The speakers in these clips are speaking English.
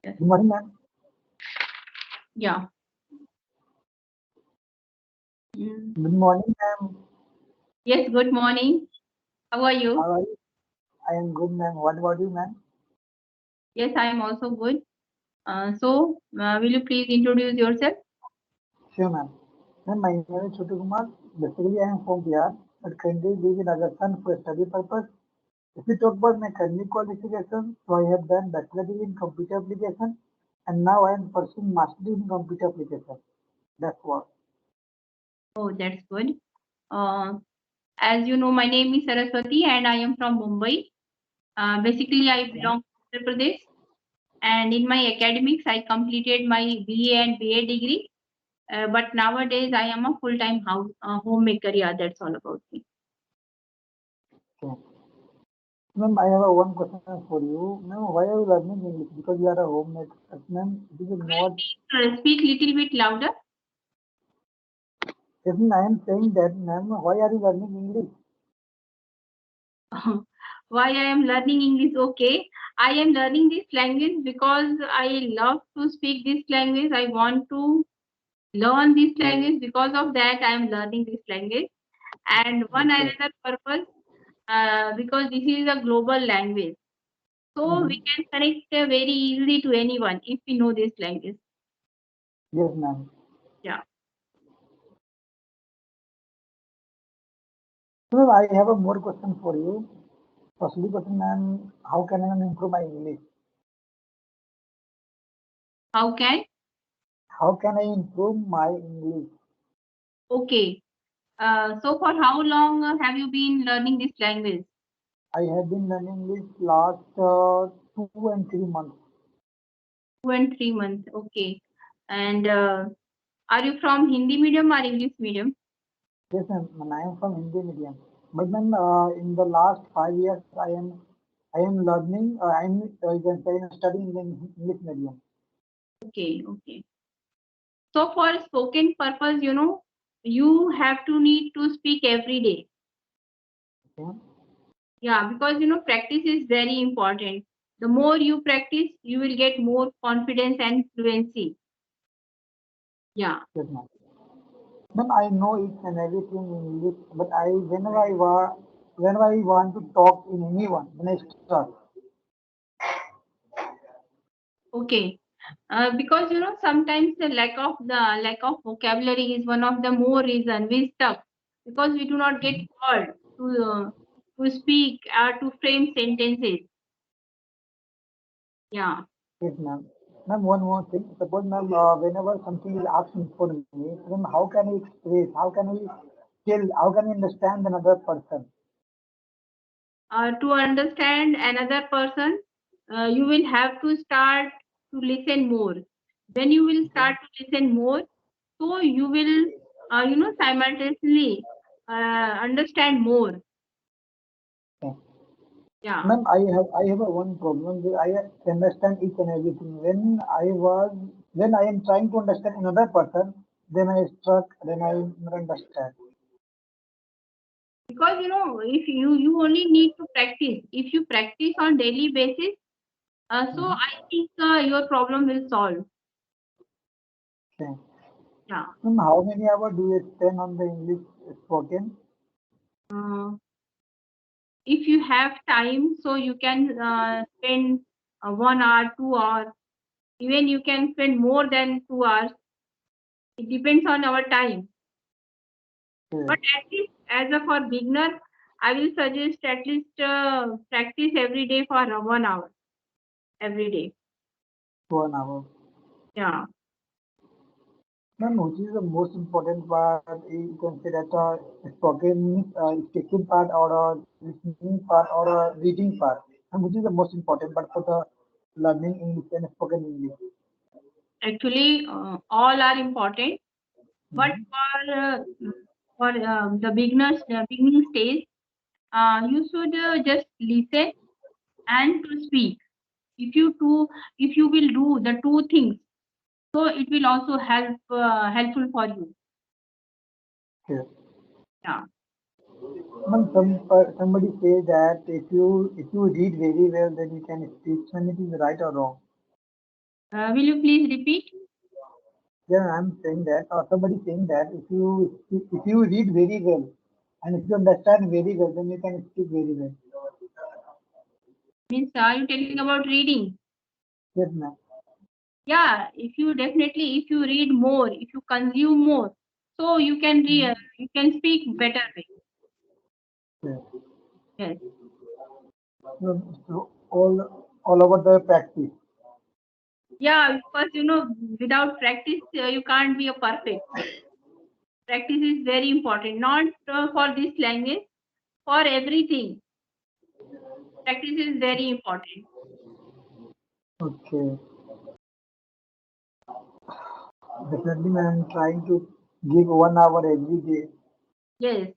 Yes. Good morning, ma'am. Yeah. Mm. Good morning, ma'am. Yes, good morning. How are How you? are you? I am good, ma'am. What about you, ma'am? Yes, I am also good. Will you please introduce yourself? Sure, ma'am. Ma'am, my name is Chotu Kumar. Basically, I am from Bihar, but currently live in Rajasthan for study purpose. If we talk about my current qualification, so I have done bachelor degree in computer application, and now I am pursuing master degree in computer application. That's what. Oh, that's good. Uh, as you know, my name is Saraswati and I am from Mumbai. Basically, I Okay. belong to Uttar Pradesh. And in my academics, I completed my BA and BA degree. But nowadays, I am a full-time homemaker. Yeah, that's all about me. Okay. Ma'am, I have a one question for you. Ma'am, why are you learning English? Because you are a homemaker. Ma'am, it is not. Speak little bit louder. Even I am saying that, ma'am, why are you learning English? Why I am learning English? Okay, I am learning this language because I love to speak this language. I want to learn this language. Because of that, I am learning this language. And one Okay. another purpose, because this is a global language, so we Mm-hmm. can connect very easily to anyone if we know this language. Yes, ma'am. Yeah. So ma'am, I have a more question for you. Firstly, question, ma'am, how can I improve my English? How can? How can I improve my English? Okay. So for how long have you been learning this language? I have been learning English last 2 and 3 months. 2 and 3 months. Okay. And are you from Hindi medium or English medium? Yes, ma'am. I am from Hindi medium. But then in the last 5 years, I am learning. You can say studying in English medium. Okay, okay. So for spoken purpose, you have to need to speak every day. Okay. Yeah, because practice is very important. The more you practice, you will get more confidence and fluency. Yeah. Yes, ma'am. Ma'am, I know each and everything in English, but whenever I want to talk in anyone, then I start. Okay. Because sometimes the lack of vocabulary is one of the more reason we stuck because we do not get word to speak or to frame sentences. Yeah. Yes, ma'am. Ma'am, one more thing. Suppose, ma'am, whenever something is asked for me, then how can we express? How can we tell? How can we understand another person? To understand another person, you will have to start to listen more. When you will Okay. start to listen more, so you will, simultaneously understand more. Okay. Yeah. Ma'am, I have a one problem. I understand each and everything. When I am trying to understand another person, then I struck. Then I not understand. Because if you only need to practice. If you practice on daily basis, so Mhm. I think your problem will solve. Okay. Yeah. Ma'am, how many hours do you spend on the English spoken? Uh, if you have time, so you can spend 1 hour, 2 hours. Even you can spend more than 2 hours. It depends on our time. But Okay. at least as a for beginner, I will suggest at least practice every day for 1 hour every day. 1 hour. Yeah. Ma'am, which is the most important part? You can say that speaking part or a listening part or a reading part. And which is the most important part for the learning English and spoken English? Actually, all are important. But Mhm. for the beginning stage, you should just listen and to speak. If you will do the two things, so it will also helpful for you. Yes. Yeah. Ma'am, somebody say that if you read very well, then you can speak. When it is right or wrong? Will you please repeat? Yeah, I'm saying that, or somebody saying that if you read very well and if you understand very well, then you can speak very well. Means are you telling about reading? Yes, ma'am. Yeah, if you definitely if you read more, if you consume more, so you can speak better way. Yes. Yes. So all over the practice. Yeah, because without practice you can't be a perfect. Practice is very important, not for this language, for everything. Practice is very important. Okay. Definitely, ma'am. I'm trying to give 1 hour every day. Yes,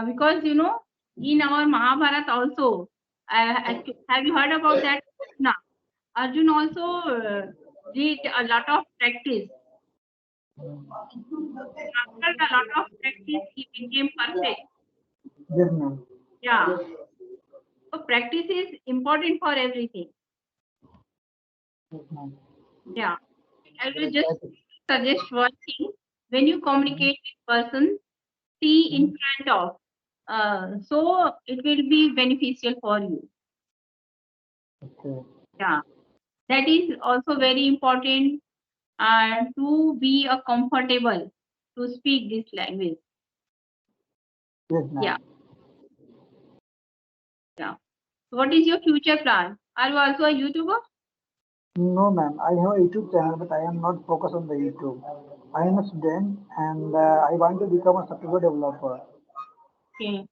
because in our Mahabharata also, have you heard about that? No, Arjun also did a lot of practice. After a lot of practice, he became perfect. Yes, ma'am. Yeah, so practice is important for everything. Yes, ma'am. Yeah, I will Try just to. suggest one thing: when you communicate with person, see in Mhm. front of. So it will be beneficial for you. Okay. Yeah, that is also very important to be a comfortable to speak this language. Yes, Yeah, ma'am. yeah. What is your future plan? Are you also a YouTuber? No, ma'am. I have a YouTube channel, but I am not focused on the YouTube. I am a student and I want to become a software developer. Okay.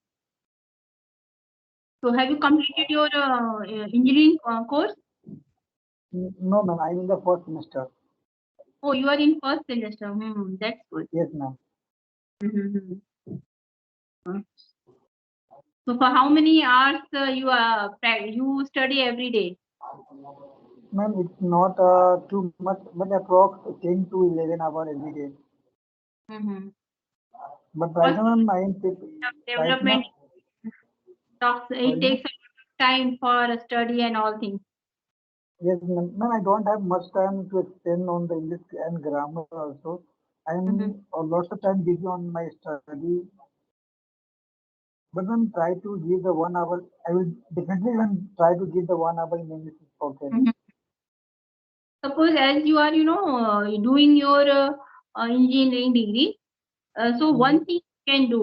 So have you completed your engineering course? No, ma'am. I'm in the first semester. Oh, you are in first semester. That's good. Yes, ma'am. Mm-hmm. So for how many hours you study every day? Ma'am, it's not too much, but approx 10 to 11 hour every day. Mm-hmm. But right Because now, ma'am, right development now, talks it sorry, takes ma'am. a lot of time for study and all things. Yes, ma'am. Ma'am, I don't have much time to spend on the English and grammar also. Mm-hmm. I'm lots of time busy on my study. But ma'am, try to give the 1 hour. I will definitely ma'am, try to give the 1 hour in English spoken. Mm-hmm. Suppose as you are, doing your engineering degree, so Mhm. one thing you can do.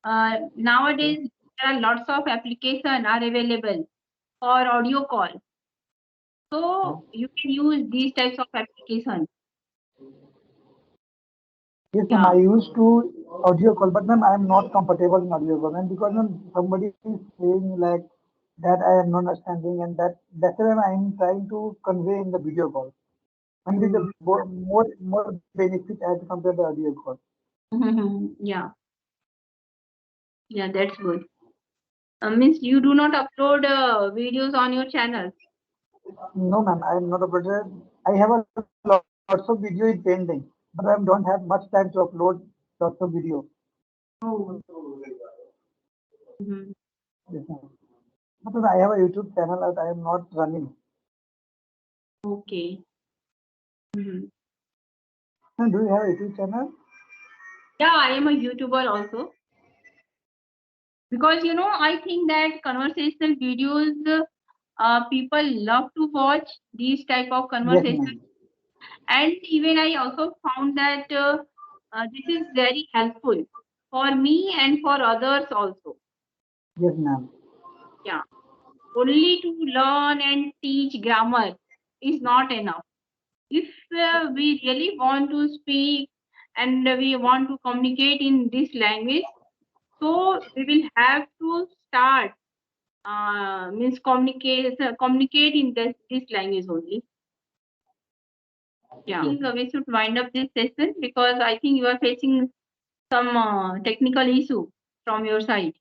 Okay. Nowadays, there are lots of application are available for audio call. Okay. So you can use these types of application. Yes, ma'am. I Yeah. used to audio call, but ma'am, I am not comfortable in audio call, ma'am, because ma'am, somebody is saying like that I am not understanding, and that's why I am trying to convey in the video call. And it is a Mm. more benefit as compared to audio call. Yeah. Yeah, that's good. Means you do not upload videos on your channel. No, ma'am, I am not uploaded. I have a lots of video in pending, but I don't have much time to upload lots of video. Oh. Mhm. Yes, ma'am. But ma'am, I have a YouTube channel that I am not running. Okay. Mhm. Ma'am, do you have a YouTube channel? Yeah, I am a YouTuber also because I think that conversational videos people love to watch these type of Yes, conversation, ma'am. and even I also found that this is very helpful for me and for others also. Yes, ma'am. Yeah, only to learn and teach grammar is not enough. If we really want to speak and we want to communicate in this language, so we will have to start means communicate in this language only. Yeah, I Yes, think we should wind up this session because I think you are facing some technical issue from your side.